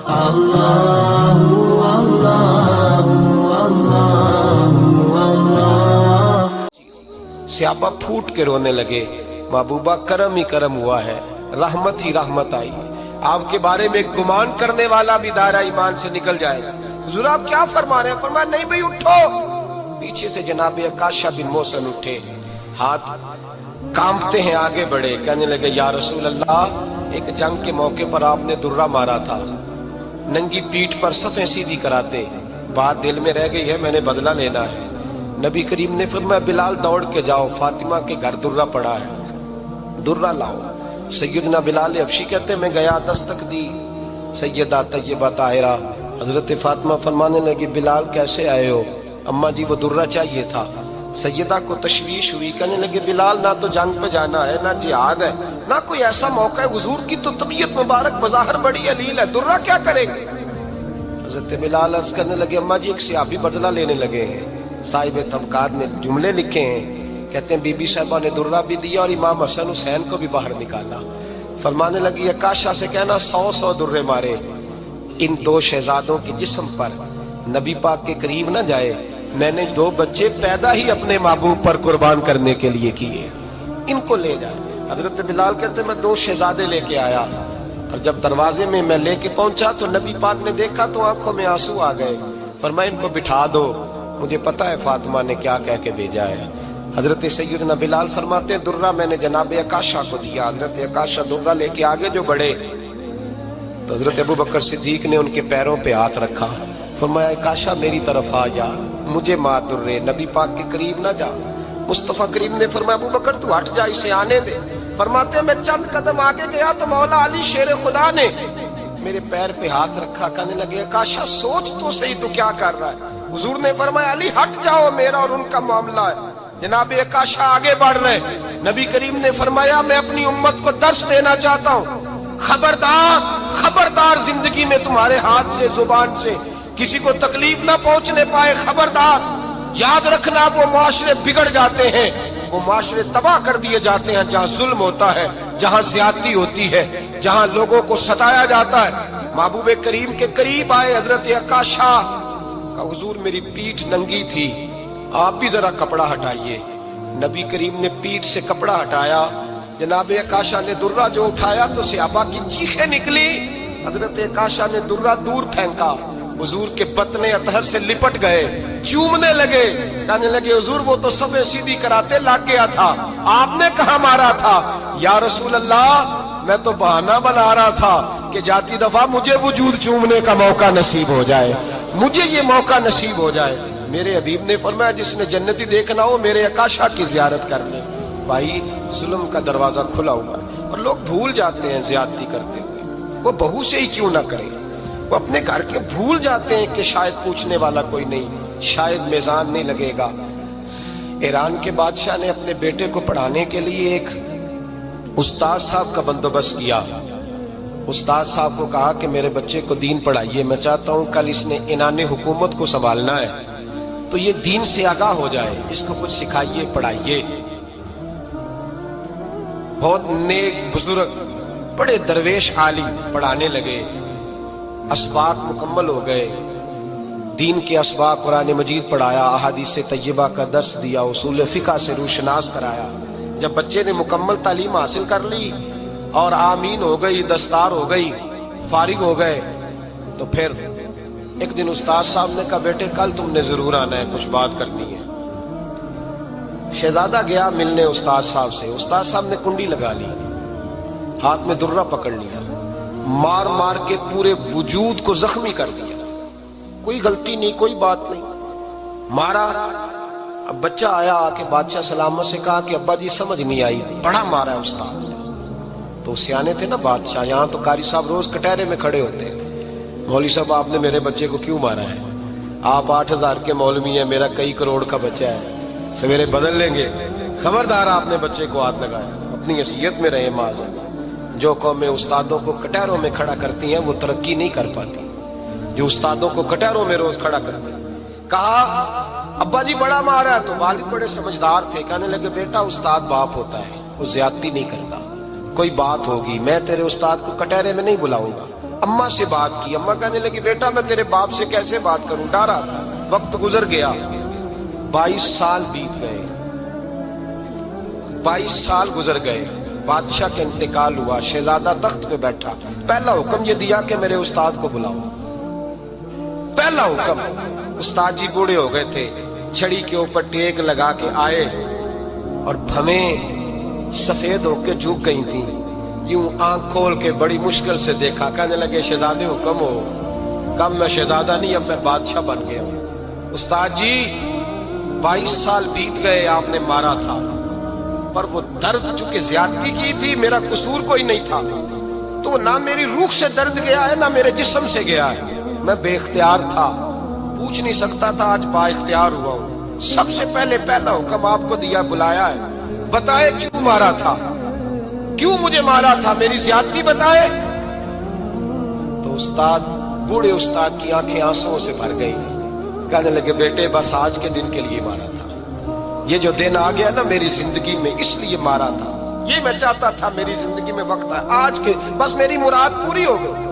اللہ اللہ اللہ۔ صحابہ پھوٹ کے رونے لگے، محبوبہ کرم ہی کرم ہوا ہے، رحمت ہی رحمت آئی۔ آپ کے بارے میں گمان کرنے والا بھی دائرہ ایمان سے نکل جائے گا۔ حضور آپ کیا فرما رہے ہیں؟ فرمایا نہیں بھائی اٹھو۔ پیچھے سے جناب عکاشہ بن محصن اٹھے، ہاتھ کانپتے ہیں، آگے بڑھے، کہنے لگے یا رسول اللہ، ایک جنگ کے موقع پر آپ نے درہ مارا تھا، ننگی پیٹھ پر صفیں سیدھی کراتے، بات دل میں رہ گئی ہے، میں نے بدلہ لینا ہے۔ نبی کریم نے فرمایا بلال دوڑ کے جاؤ، فاطمہ کے گھر درہ پڑا ہے، درہ لاؤ۔ سیدنا بلال حبشی کہتے ہیں میں گیا، دستک دی سیدہ طیبہ طاہرہ، حضرت فاطمہ فرمانے لگی بلال کیسے آئے ہو؟ اماں جی وہ درہ چاہیے تھا۔ سیدہ کو تشویش ہوئی، کہنے لگے بلال نہ تو جنگ پہ جانا ہے، نہ جہاد ہے، نہ کوئی ایسا موقع ہے، حضور کی تو طبیعت مبارک بظاہر بڑی علیل ہے، درہ کیا کریں گے؟ حضرت بلال عرض کرنے لگے اماں جی ایک صحابی بدلہ لینے لگے ہیں، صاحب طبقات نے جملے لکھے ہیں، کہتے ہیں بی بی صاحبہ نے درہ بھی دیا اور امام حسن حسین کو بھی باہر نکالا۔ فرمانے لگی عکاشہ سے کہنا 100 درے مارے، ان دو شہزادوں کے جسم پر نبی پاک کے قریب نہ جائے، میں نے 2 بچے پیدا ہی اپنے محبوب پر قربان کرنے کے لیے کیے، ان کو لے جائے۔ حضرت بلال کہتے ہیں میں 2 شہزادے لے کے آیا، اور جب دروازے میں میں لے کے پہنچا تو نبی پاک نے دیکھا تو آنکھوں میں آنسو آ گئے۔ فرمایا ان کو بٹھا دو، مجھے پتا ہے فاطمہ نے کیا کہہ کے بھیجا ہے۔ حضرت سیدنا بلال فرماتے ہیں درہ میں نے جناب عکاشہ کو دیا، حضرت عکاشہ درہ لے کے آگے جو بڑھے تو حضرت ابوبکر صدیق نے ان کے پیروں پہ ہاتھ رکھا، فرمایا عکاشہ میری طرف آ جا، مجھے مار درے، نبی پاک کے قریب نہ جا۔ مصطفیٰ کریم نے فرمایا ابوبکر تو ہٹ جا، اسے آنے دے۔ فرماتے ہیں میں چند قدم آگے گیا تو مولا علی شیر خدا نے میرے پیر پہ ہاتھ رکھا، کہنے لگے عکاشہ سوچ تو صحیح تو کیا کر رہا ہے؟ حضور نے فرمایا علی ہٹ جاؤ، میرا اور ان کا معاملہ ہے۔ جناب عکاشہ آگے بڑھ رہے، نبی کریم نے فرمایا میں اپنی امت کو درس دینا چاہتا ہوں، خبردار خبردار زندگی میں تمہارے ہاتھ سے زبان سے کسی کو تکلیف نہ پہنچنے پائے، خبردار یاد رکھنا وہ معاشرے بگڑ جاتے ہیں، وہ معاشرے تباہ کر دیے جاتے ہیں جہاں ظلم ہوتا ہے، جہاں زیادتی ہوتی ہے، جہاں لوگوں کو ستایا جاتا ہے۔ محبوب کریم کے قریب آئے حضرت عکاشہ کا، حضور میری پیٹھ ننگی تھی، آپ بھی ذرا کپڑا ہٹائیے۔ نبی کریم نے پیٹھ سے کپڑا ہٹایا، جناب عکاشہ نے درہ جو اٹھایا تو صحابہ کی چیخیں نکلی، حضرت عکاشہ نے درہ دور پھینکا، حضور کے بطن اطہر سے لپٹ گئے، چومنے لگے، کہنے لگے حضور وہ تو صفیں سیدھی کراتے لگ گیا تھا، آپ نے کہاں مارا تھا؟ یا رسول اللہ میں تو بہانہ بنا رہا تھا کہ جاتی دفعہ مجھے وجود چومنے کا موقع نصیب ہو جائے، مجھے یہ موقع نصیب ہو جائے۔ میرے حبیب نے فرمایا جس نے جنتی دیکھنا ہو میرے عکاشہ کی زیارت کر لے۔ بھائی ظلم کا دروازہ کھلا ہوا ہے اور لوگ بھول جاتے ہیں زیادتی کرتے ہوئے، وہ بہو سے ہی کیوں نہ کرے، وہ اپنے گھر کے بھول جاتے ہیں کہ شاید پوچھنے والا کوئی نہیں، شاید میزان نہیں لگے گا۔ ایران کے بادشاہ نے اپنے بیٹے کو پڑھانے کے لیے ایک استاد صاحب کا بندوبست کیا۔ استاد صاحب کو کہا کہ میرے بچے کو دین پڑھائیے، میں چاہتا ہوں کل اس نے عنان حکومت کو سنبھالنا ہے تو یہ دین سے آگاہ ہو جائے، اس کو کچھ سکھائیے پڑھائیے۔ بہت نیک بزرگ بڑے درویش عالم پڑھانے لگے، اسباق مکمل ہو گئے، دین کے اسباق قرآن مجید پڑھایا، احادیث طیبہ کا درس دیا، اصول فقہ سے روشناس کرایا۔ جب بچے نے مکمل تعلیم حاصل کر لی اور آمین ہو گئی، دستار ہو گئی، فارغ ہو گئے، تو پھر ایک دن استاد صاحب نے کہا بیٹے کل تم نے ضرور آنا ہے، کچھ بات کرنی ہے۔ شہزادہ گیا ملنے استاد صاحب سے، استاد صاحب نے کنڈی لگا لی، ہاتھ میں درہ پکڑ لیا، مار مار کے پورے وجود کو زخمی کر دیا، کوئی غلطی نہیں، کوئی بات نہیں، مارا۔ اب بچہ آیا آ کے بادشاہ سلامت سے کہا کہ ابا جی سمجھ نہیں آئی، بڑا مارا ہے استاد نے۔ تو سیانے تھے نا بادشاہ، یہاں تو قاری صاحب روز کٹہرے میں کھڑے ہوتے ہیں، مولوی صاحب آپ نے میرے بچے کو کیوں مارا ہے؟ آپ 8000 کے مولوی ہیں، میرا کئی کروڑ کا بچہ ہے، سویرے بدل لیں گے، خبردار آپ نے بچے کو ہاتھ لگایا، اپنی حیثیت میں رہے معاذ۔ جو قومیں استادوں کو کٹہروں میں کھڑا کرتی ہیں وہ ترقی نہیں کر پاتی، جو استادوں کو کٹہروں میں روز کھڑا کرتے ہیں۔ کہا ابا جی بڑا مارا ہے، تو والد بڑے سمجھدار تھے، کہنے لگے بیٹا استاد باپ ہوتا ہے، وہ زیادتی نہیں کرتا، کوئی بات ہوگی، میں تیرے استاد کو کٹہرے میں نہیں بلاؤں گا، अम्मा से बात की। अम्मा कहने लगी बेटा मैं तेरे बाप से कैसे बात करूं, डरा था। वक्त गुजर गया, 22 साल बीत गए, 22 साल गुजर गए। बादशाह का इंतकाल हुआ, शहजादा तख्त पे बैठा। पहला हुक्म ये दिया कि मेरे उस्ताद को बुलाओ। पहला हुक्म। उस्ताद जी बूढ़े हो गए थे, छड़ी के ऊपर टेक लगा के आए और भवें सफेद होके झुक गई थी। यूं आंख खोल के बड़ी मुश्किल से देखा, कहने लगे शहजादे हुक्म हो। कम मैं शहजादा नहीं, अब मैं बादशाह बन गया हूं। उस्ताद जी 22 साल बीत गए, आपने मारा था, पर वो दर्द चूंकि ज्यादती की थी, मेरा कसूर कोई नहीं था, तो ना मेरी रूह से दर्द गया है ना मेरे जिस्म से गया है। मैं बेख्तियार था, पूछ नहीं सकता था, आज बाइख्तियार हुआ हूं। सबसे पहले पहला हुक्म आपको दिया, बुलाया है, बताए क्यों मारा था, क्यों मुझे मारा था, मेरी ज्यादती बताए। तो उस्ताद, बूढ़े उस्ताद की आंखें आंसुओं से भर गई। कहने लगे बेटे बस आज के दिन के लिए मारा था, ये जो दिन आ गया ना मेरी जिंदगी में, इसलिए मारा था। ये मैं चाहता था मेरी जिंदगी में वक्त है आज के, बस मेरी मुराद पूरी हो गई।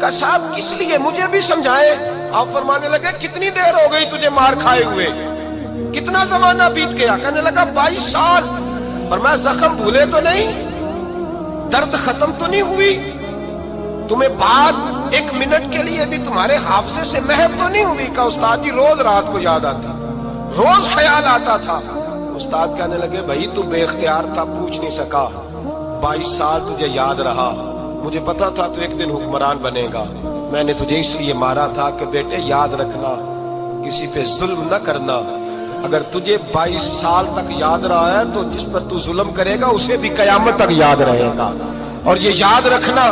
का साहब किस लिए, मुझे भी समझाए। आप फरमाने लगे कितनी देर हो गई तुझे मार खाए हुए, कितना जमाना बीत गया। कहने लगा 22 साल। पर मैं जख्म भूले तो नहीं, दर्द खत्म तो नहीं हुई, तुम्हें बात 1 मिनट के लिए भी तुम्हारे हाफजे से महव तो नहीं हुई। का उस्ताद जी रोज रात को याद आती, रोज ख्याल आता था। उस्ताद कहने लगे भाई तू बेख्तियार था, पूछ नहीं सका, 22 साल तुझे याद रहा, मुझे पता था तू एक दिन हुक्मरान बनेगा, मैंने तुझे इसलिए मारा था कि बेटे याद रखना, किसी पे जुल्म न करना। अगर तुझे 22 साल तक याद रहा है तो जिस पर तू जुल्म करेगा उसे भी कयामत तक याद रहेगा। और ये याद रखना,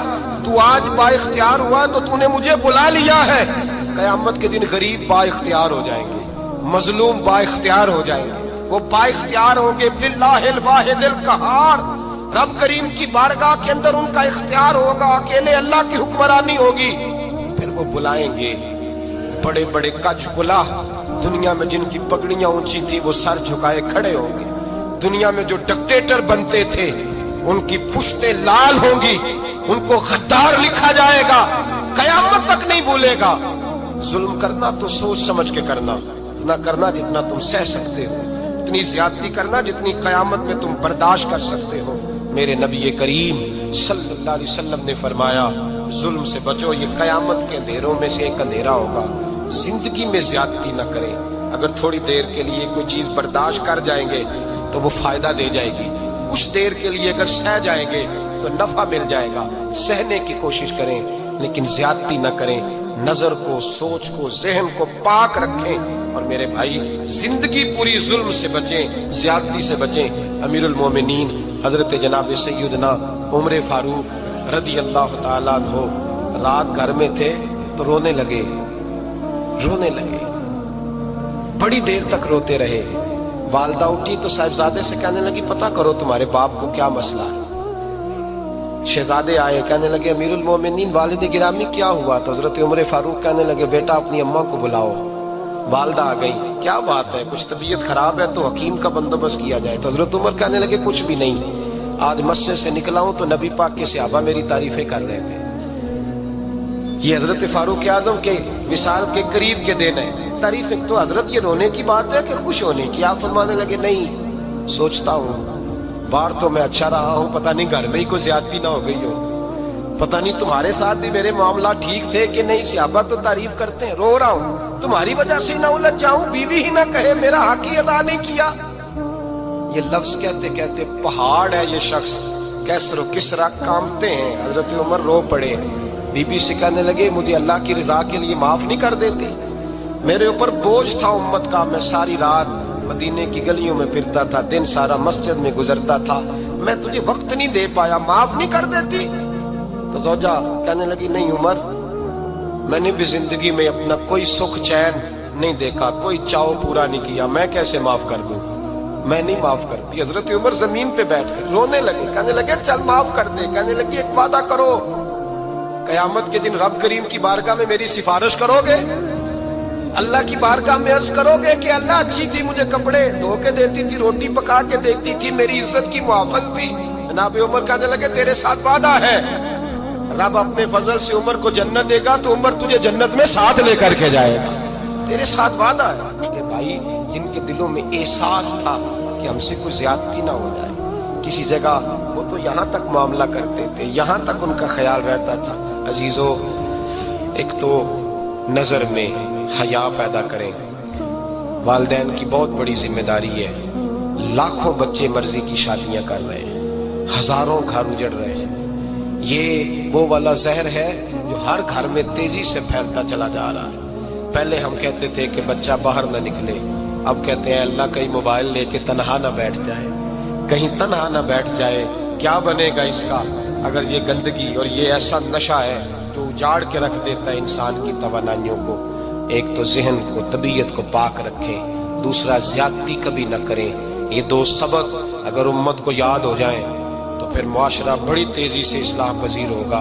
तू आज बाइख्तियार हुआ तो तूने मुझे बुला लिया है, कयामत के दिन गरीब बाइख्तियार हो जाएंगे, मजलूम बाइख्तियार हो जाएंगे। वो बाइख्तियार होंगे बिल्लाहिल वाहिदिल कहार, रब करीम की बारगाह के अंदर उनका इख्तियार होगा, अकेले अल्लाह की हुक्मरानी होगी। फिर वो बुलाएंगे बड़े बड़े कच कुला, दुनिया में जिनकी पगड़ियां ऊंची थी वो सर झुकाए खड़े होंगे। दुनिया में जो डिक्टेटर बनते थे उनकी पुश्तें लाल होंगी, उनको गद्दार लिखा जाएगा, कयामत तक नहीं भूलेगा। जुल्म करना तो सोच समझ के करना, इतना करना जितना तुम सह सकते हो, इतनी ज्यादती करना जितनी कयामत में तुम बर्दाश्त कर सकते हो। मेरे नबी करीम सल्लल्लाहु अलैहि वसल्लम ने फरमाया जुल्म से बचो, ये कयामत के अंधेरों में से एक अंधेरा होगा। जिंदगी में ज्यादती न करें। अगर थोड़ी देर के लिए कोई चीज बर्दाश्त कर जाएंगे तो वो फायदा दे जाएगी, कुछ देर के लिए अगर सह जाएंगे तो नफा मिल जाएगा। सहने की कोशिश करें लेकिन ज्यादती न करें, नजर को, सोच को, जहन को पाक रखें। और मेरे भाई जिंदगी पूरी जुल्म से बचें, ज्यादती से बचें। अमीरुल मोमिनीन हजरत जनाब सैयदना उमर फारूक रदी अल्लाह ताला अन्हु रात घर में थे तो रोने लगे, बड़ी देर तक रोते रहे। वालदा उठी तो साहिबजादे से कहने लगी पता करो तुम्हारे बाप को क्या मसला है। शहजादे आए, कहने लगे अमीरुल मोमिनीन वालिद गिरामी क्या हुआ। तो हजरत उमर फारूक कहने लगे बेटा अपनी अम्मा को बुलाओ। वालदा आ गई, क्या बात है, कुछ तबीयत खराब है तो हकीम का बंदोबस्त किया जाए। तो हजरत उमर कहने लगे कुछ भी नहीं, आज मस्जिद से निकला हूं तो नबी पाक के सहाबा मेरी तारीफें कर रहे थे। ये हजरत फारूक आजम के विसाल के करीब के दिन है। तारीफें तो हजरत ये रोने की बात है कि खुश होने की। आप फरमाने लगे नहीं, सोचता हूँ बाहर तो मैं अच्छा रहा हूँ, पता नहीं घर में ही कोई ज्यादती ना हो गई हो, पता नहीं तुम्हारे साथ भी मेरे मामला ठीक थे कि नहीं। सहाबा तो तारीफ करते हैं, रो रहा हूँ तुम्हारी वजह से ना उलझ जाऊं, बीवी ही ना कहे मेरा हक ही अदा नहीं किया। ये लफ्ज कहते कहते पहाड़ है ये शख्स, कैसरो किसरा कांपते हैं। हजरत उमर रो पड़े, बीबी से कहने लगे मुझे अल्लाह की रजा के लिए माफ नहीं कर देती, मेरे ऊपर बोझ था उम्मत का, मैं सारी रात मदीने की गलियों में फिरता था, दिन सारा मस्जिद में गुजरता था, मैं तुझे वक्त नहीं दे पाया, माफ नहीं कर देती। तो जोजा कहने लगी नहीं उमर, मैंने भी जिंदगी में अपना कोई सुख चैन नहीं देखा, कोई चाव पूरा नहीं किया, मैं कैसे माफ कर दूं, मैं नहीं माफ करती। हजरत उमर जमीन पे बैठ कर रोने लगे, कहने लगे चल माफ कर दे। कहने लगी एक वादा करो, कयामत के दिन रब करीम की बारगाह में मेरी सिफारिश करोगे, अल्लाह की बारगाह में अर्ज करोगे कि अल्लाह अच्छी थी, मुझे कपड़े धो के देती थी, रोटी पका के देती थी, मेरी इज्जत की मुहाफिज थी। जनाब उमर कहने लगे तेरे साथ वादा है। रब अपने फजल से उमर को जन्नत देगा तो उमर तुझे जन्नत में साथ लेकर के जाएगा, तेरे साथ वादा है। कि भाई जिनके दिलों में एहसास था कि हमसे कुछ ज्यादती ना हो जाए किसी जगह, वो तो यहाँ तक मामला करते थे, यहाँ तक उनका ख्याल रहता था। अजीजों, एक तो नजर में हया पैदा करें, वालिदैन की बहुत बड़ी जिम्मेदारी है। लाखों बच्चे मर्जी की शादियां कर रहे हैं, हजारों घर उजड़ रहे हैं। ये वो वाला जहर है जो हर घर में तेजी से फैलता चला जा रहा है। पहले हम कहते थे कि बच्चा बाहर ना निकले, अब कहते हैं अल्लाह कहीं मोबाइल लेके तन्हा ना बैठ जाए, कहीं तन्हा ना बैठ जाए। क्या बनेगा इसका अगर ये गंदगी और ये ऐसा नशा है जो उजाड़ के रख देता है इंसान की तवानाइयों को। एक तो जहन को, तबीयत को पाक रखें, दूसरा ज्यादती कभी न करें। ये दो सबक अगर उम्मत को याद हो जाएं तो फिर मुआशरा बड़ी तेजी से इस्लाह पजीर होगा।